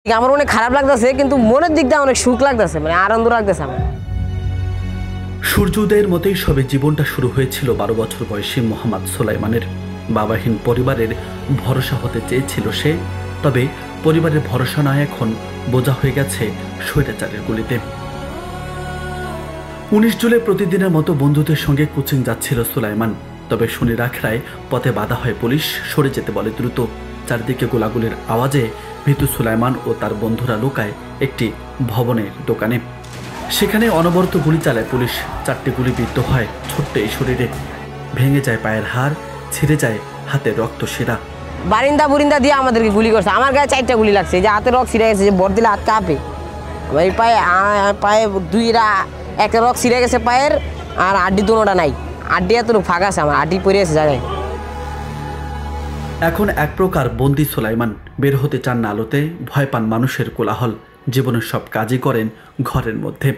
আমার অনেক খারাপ লাগতেছে, কিন্তু মনের দিক দিয়ে অনেক সুখ লাগতেছে, মানে আনন্দ লাগতেছে আমার। সূর্য উদয়ের মতোই সবে জীবনটা শুরু হয়েছিল 12 বছর বয়সী মোহাম্মদ সুলাইমানের। বাবাহীন পরিবারের ভরসা হতে চেয়েছিল সে, তবে পরিবারের ভরসা নয়, এখন বোঝা হয়ে গেছে স্বৈরাচারের গুলিতে। 19 জুলাই প্রতিদিনের মতো বন্ধুদের সঙ্গে কোচিং যাচ্ছিল সুলাইমান, তবে শনির আখড়ায় পথে বাধা হয় পুলিশ, সরে যেতে বলে দ্রুত। চারদিকে গোলাগুলির আওয়াজে ভীতু সুলাইমান ও তার বন্ধুরা লুকায় একটি ভবনের দোকানে। সেখানে অনবরত গুলি চালায় পুলিশ। 4টি গুলি বিদ্ধ হয় ছোট্ট এই শরীরে, ভেঙে যায় পায়ের হাড়, ছিঁড়ে যায় হাতের রক্ত শিরা। বারিন্দা বুরিন্দা দিয়ে আমাদেরকে গুলি করছে। আমার গায়ে 4টা গুলি লাগছে, যে হাতে রক্ত ছিঁড়ে গেছে, যে বর দিলে হাত কাঁপে। এই পায়ে 2টা, একটা রক্ত ছিঁড়ে গেছে পায়ের, আর আড্ডি দুটোটা নাই। আড্ডি এত ফাঁকা আছে, আমার আড্ডি পড়ে আছে জায়গায়। এখন এক প্রকার বন্দি সুলাইমান, বের হতে চান না আলোতে, ভয় পান মানুষের কোলাহল। জীবনের সব কাজই করেন ঘরের মধ্যে।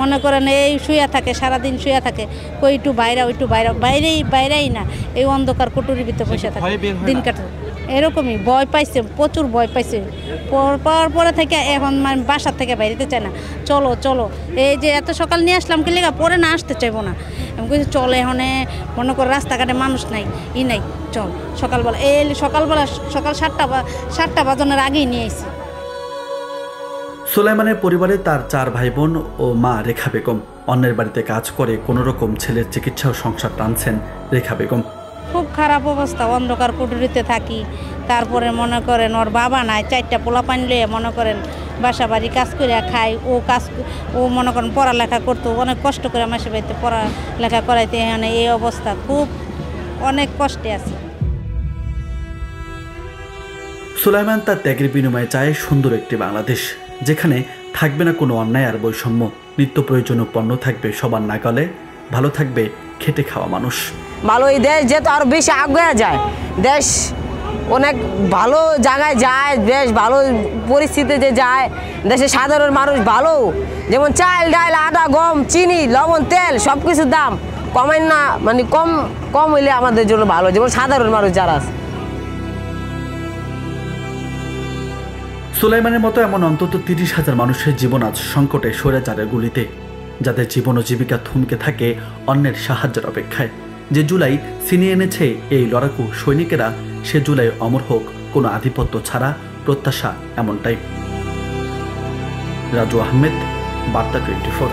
মনে করেন এই শুয়ে থাকে, সারাদিন শুয়ে থাকে, কই একটু বাইরে ওইটু বাইরে, বাইরেই না, এই অন্ধকার কুটুরির ভিতরে বসে থাকে দিন কাটে। এরকমই ভয় পাইছে, প্রচুর ভয় পাইছে। পরে থেকে এখন মানে বাসার থেকে বাইরেতে চায় না। চলো চলো, এই যে এত সকাল নিয়ে আসলাম কি লেগা, পরে না আসতে চাইবো না। আমি বলছি চল, এখন মনে করো রাস্তাঘাটে মানুষ নাই, নাই, চল সকালবেলা। সকালবেলা সকাল 7টা বাজনের আগেই নিয়ে আসি। সুলাইমানের পরিবারে তার 4 ভাই বোন ও মা রেখা বেগম। অন্যের বাড়িতে কাজ করে কোনো রকম ছেলের চিকিৎসা ও সংসার টানছেন রেখা বেগম। খুব খারাপ অবস্থা, অন্ধকার কুটুরিতে থাকি। তারপরে মনে করেন ওর বাবা নাই, 4টা পোলা পানি লইয়ে মনে করেন বাসা বাড়ি কাজ করে খাই। ও মনে করেন পড়ালেখা করতো, অনেক কষ্ট করে মাসে বাড়িতে পড়ালেখা করাইতে। এখানে এই অবস্থা, খুব অনেক কষ্টে আছে। সুলাইমান তার ত্যাগের বিনিময়ে চায় সুন্দর একটি বাংলাদেশ, যেখানে থাকবে না কোনো অন্যায় আর বৈষম্য। নিত্য প্রয়োজনীয় পণ্য থাকবে সবার নাগালে, ভালো থাকবে খেটে খাওয়া মানুষ। ভালো এই দেশ যেহেতু আরো বেশি আগে যায়, দেশ অনেক ভালো জায়গায় যায়, বেশ ভালো পরিস্থিতিতে যায়। দেশের সাধারণ মানুষ ভালো, যেমন চাল ডাল আটা গম চিনি লবণ তেল সব কিছুর দাম কমেন না, মানে কম হইলে আমাদের জন্য ভালো, যেমন সাধারণ মানুষ যারা আছে। সুলাইমানের মতো এমন অন্তত 30,000 মানুষের জীবন আজ সংকটে স্বৈরাচারের গুলিতে, যাদের জীবন ও জীবিকা থমকে থাকে অন্যের সাহায্যের অপেক্ষায়। যে জুলাই ছিনিয়ে এনেছে এই লড়াকু সৈনিকেরা, সে জুলাই অমর হোক কোনো আধিপত্য ছাড়া, প্রত্যাশা এমনটাই। রাজু আহমেদ, বার্তা 24।